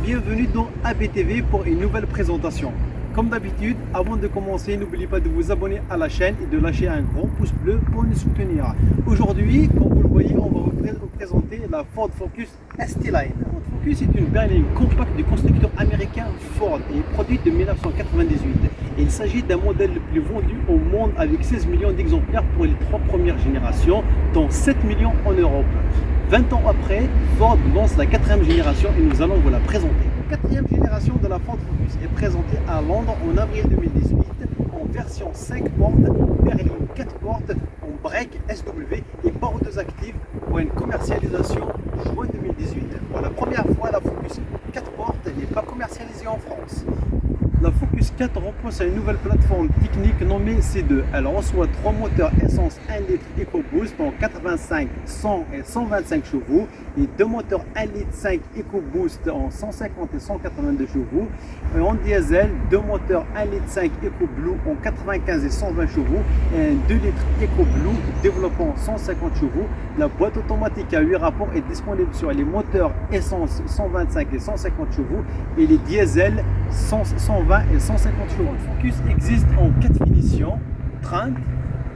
bienvenue dans ABTV pour une nouvelle présentation. Comme d'habitude, avant de commencer, n'oubliez pas de vous abonner à la chaîne et de lâcher un grand pouce bleu pour nous soutenir. Aujourd'hui, comme vous le voyez, on va vous présenter la Ford Focus ST-Line. Ford Focus est une berline compacte du constructeur américain Ford et produite de 1998. Il s'agit d'un modèle le plus vendu au monde avec 16 millions d'exemplaires pour les 3 premières générations, dont 7 millions en Europe. 20 ans après, Ford lance la 4e génération et nous allons vous la présenter. La 4e génération de la Ford Focus est présentée à Londres en avril 2018 en version 5 portes, berline 4 portes, en break SW et barreaux 2 actifs pour une commercialisation juin 2018. Pour la première fois, la Focus 4 portes n'est pas commercialisée en France. La Focus 4 repose sur une nouvelle plateforme technique nommée C2. Elle reçoit 3 moteurs essence 1 litre EcoBoost en 85, 100 et 125 chevaux et 2 moteurs 1 litre 5 EcoBoost en 150 et 182 chevaux. Et en diesel, 2 moteurs 1 litre 5 EcoBlue en 95 et 120 chevaux et un 2 litres EcoBlue développant 150 chevaux. La boîte automatique à 8 rapports est disponible sur les moteurs essence 125 et 150 chevaux et les diesels 120 et 150 chevaux. Le Focus existe en 4 finitions: Trent,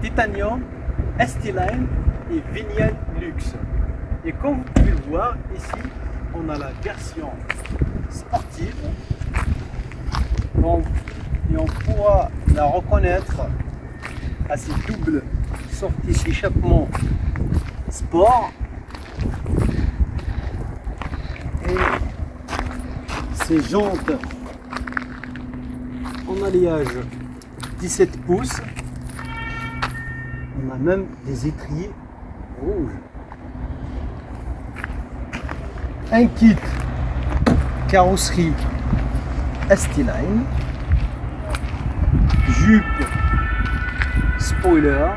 Titanium, ST-Line et Vignette Luxe. Et comme vous pouvez le voir ici, on a la version sportive et on pourra la reconnaître à ses doubles sorties d'échappement sport et ses jantes en alliage 17 pouces. On a même des étriers rouges. Un kit carrosserie ST-Line, jupe, spoiler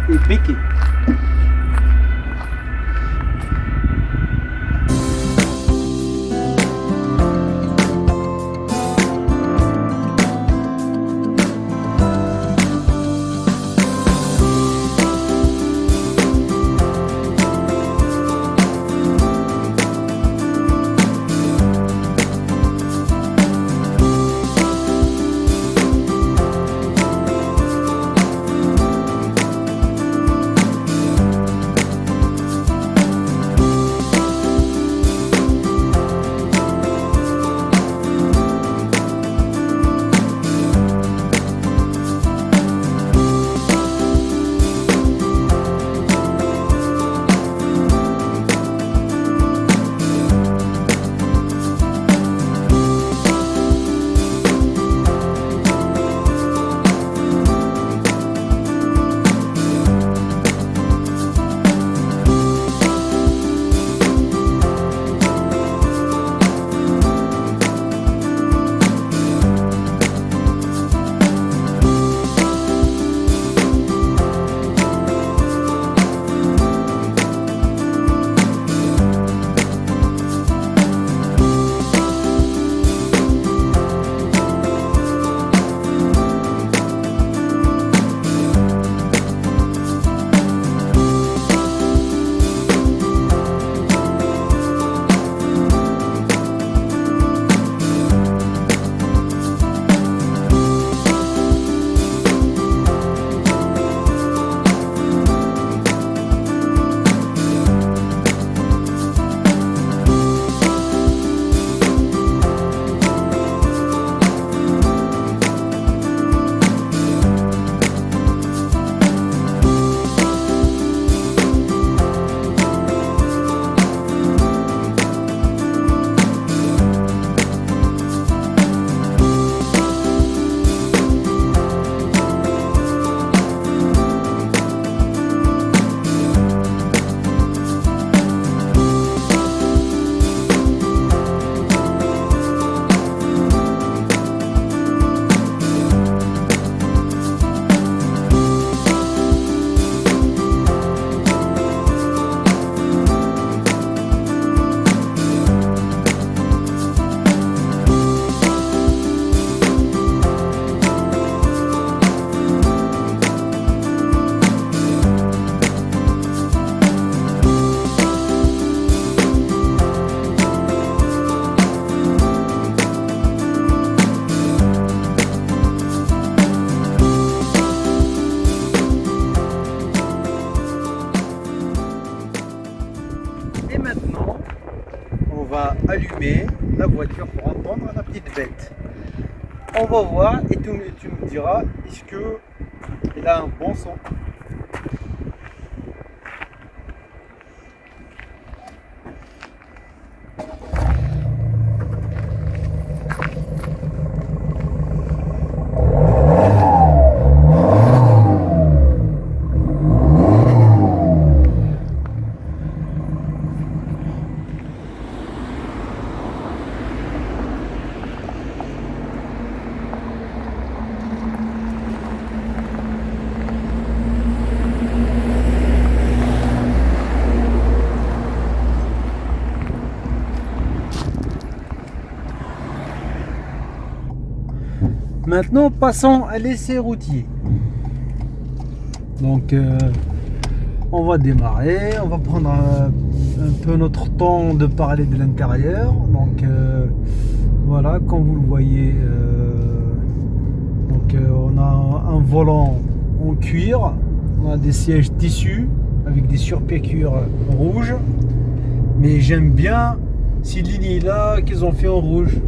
et béquet. allumer la voiture pour entendre la petite bête. On va voir et tu me diras est-ce qu'il a un bon son. Maintenant, passons à l'essai routier. Donc, on va démarrer. On va prendre un peu notre temps de parler de l'intérieur. Donc, voilà, comme vous le voyez, on a un volant en cuir. On a des sièges tissus avec des surpiqûres rouges. Mais j'aime bien ces lignes-là qu'ils ont fait en rouge.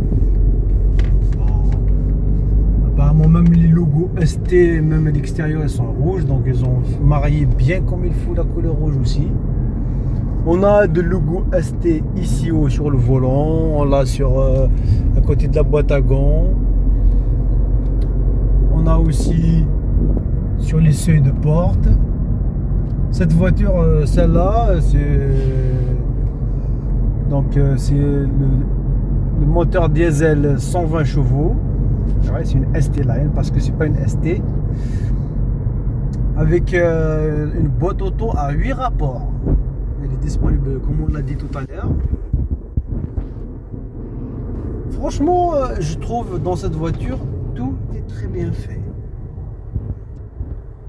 Apparemment même les logos ST, même à l'extérieur, ils sont rouges, donc ils ont marié bien comme il faut la couleur rouge aussi. On a de logo ST ici sur le volant, on l'a sur à côté de la boîte à gants. On a aussi sur les seuils de porte. Cette voiture, celle-là, c'est le moteur diesel 120 chevaux. Ouais, c'est une ST Line parce que c'est pas une ST avec une boîte auto à 8 rapports. Elle est disponible comme on l'a dit tout à l'heure. Franchement, je trouve dans cette voiture tout est très bien fait.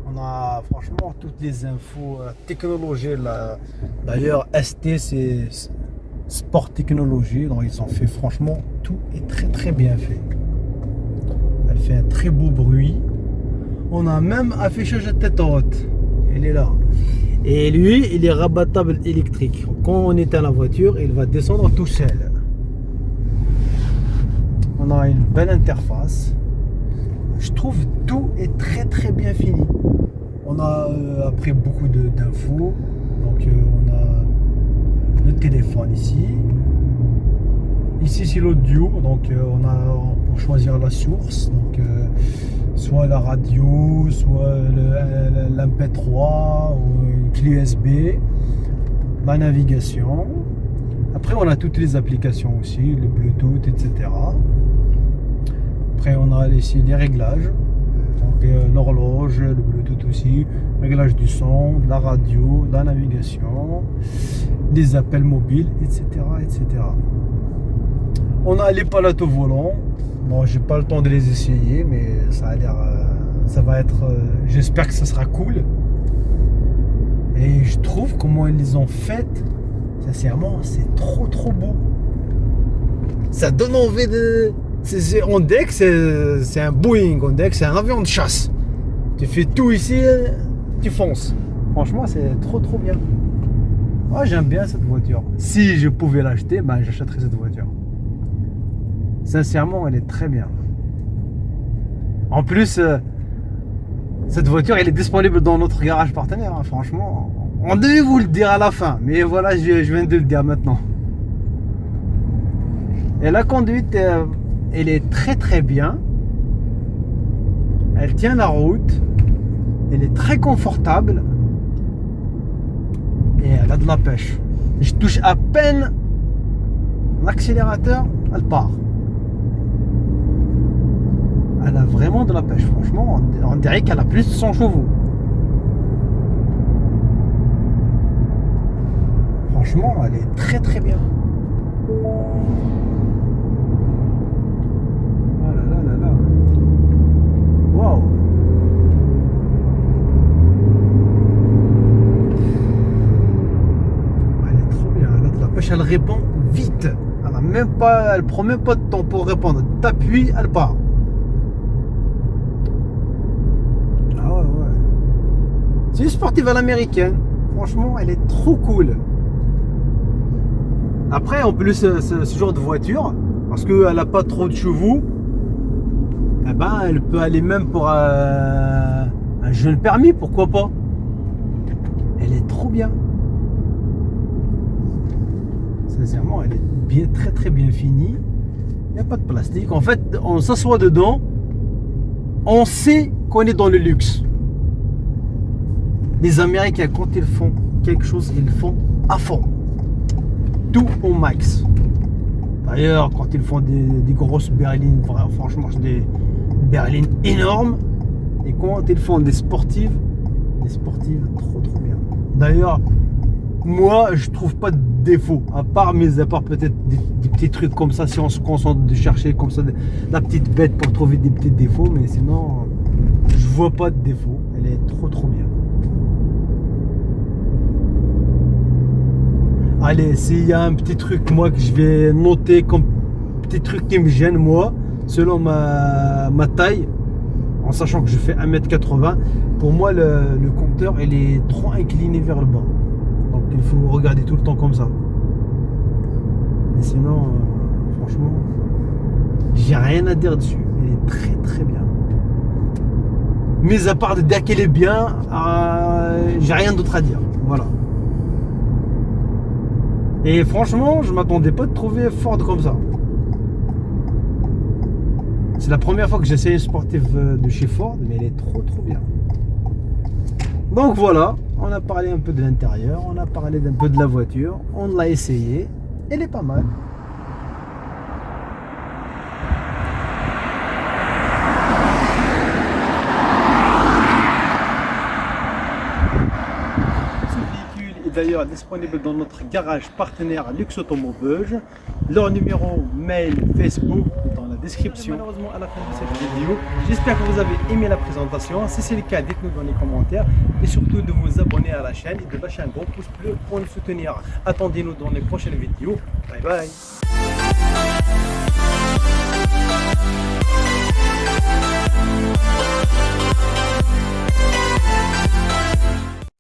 On a franchement toutes les infos, la technologie là. D'ailleurs, ST c'est Sport Technologie, donc ils ont fait franchement tout est très très bien fait. Elle fait un très beau bruit. On a même affichage à tête haute. Il est là. Et lui, il est rabattable électrique. Quand on éteint la voiture, il va descendre tout seul. On a une belle interface. Je trouve tout est très très bien fini. On a après beaucoup d'infos. Donc on a le téléphone ici. Ici c'est l'audio, donc on peut choisir la source, donc soit la radio, soit l'MP3 ou une clé USB, la navigation. Après on a toutes les applications aussi, le Bluetooth, etc. Après on a ici les réglages, donc l'horloge, le Bluetooth aussi, réglage du son, la radio, la navigation, les appels mobiles, etc., etc. On a les palettes au volant. Bon, j'ai pas le temps de les essayer, mais ça a l'air, ça va être. J'espère que ça sera cool. Et je trouve comment ils les ont faites. Sincèrement, c'est trop trop beau. Ça donne envie de. On dirait que c'est un Boeing, on dirait que c'est un avion de chasse. Tu fais tout ici, tu fonces. Franchement, c'est trop trop bien. Moi, j'aime bien cette voiture. Si je pouvais l'acheter, ben j'achèterais cette voiture. Sincèrement, elle est très bien. En plus, cette voiture, elle est disponible dans notre garage partenaire. Hein, franchement, on devait vous le dire à la fin, mais voilà, je viens de le dire maintenant. Et la conduite, elle est très très bien. Elle tient la route. Elle est très confortable. Et elle a de la pêche. Je touche à peine l'accélérateur, elle part. Elle a vraiment de la pêche, franchement, on dirait qu'elle a plus de 100 chevaux. Franchement, elle est très très bien. Oh là là là là. Waouh. Elle est trop bien, elle a de la pêche, elle répond vite. Elle prend même pas de temps pour répondre. T'appuies, elle part. C'est une sportive à l'américaine. Franchement, elle est trop cool. Après, en plus, ce genre de voiture, parce qu'elle n'a pas trop de chevaux, eh ben, elle peut aller même pour un jeune permis, pourquoi pas. Elle est trop bien. Sincèrement, elle est bien, très très bien finie. Il n'y a pas de plastique. En fait, on s'assoit dedans, on sait qu'on est dans le luxe. Les Américains, quand ils font quelque chose, ils le font à fond. Tout au max. D'ailleurs, quand ils font des grosses berlines, franchement, des berlines énormes. Et quand ils font des sportives trop bien. D'ailleurs, moi, je trouve pas de défaut. À part peut-être des petits trucs comme ça, si on se concentre de chercher comme ça la petite bête pour trouver des petits défauts. Mais sinon, je vois pas de défaut. Elle est trop bien. Allez, s'il y a un petit truc, moi, que je vais noter comme petit truc qui me gêne, moi, selon ma taille, en sachant que je fais 1m80, pour moi, le compteur, il est trop incliné vers le bas. Donc, il faut regarder tout le temps comme ça. Mais sinon, franchement, j'ai rien à dire dessus. Elle est très bien. Mais à part de dire qu'elle est bien, j'ai rien d'autre à dire. Voilà. Et franchement, je m'attendais pas de trouver Ford comme ça. C'est la première fois que j'essaie une sportive de chez Ford, mais elle est trop bien. Donc voilà, on a parlé un peu de l'intérieur, on a parlé un peu de la voiture, on l'a essayé, elle est pas mal. D'ailleurs disponible dans notre garage partenaire Luxe Automobile. Leur numéro, mail, Facebook dans la description. Malheureusement à la fin de cette vidéo, j'espère que vous avez aimé la présentation. Si c'est le cas, dites-nous dans les commentaires et surtout de vous abonner à la chaîne et de lâcher un gros pouce bleu pour nous soutenir. Attendez-nous dans les prochaines vidéos. Bye bye.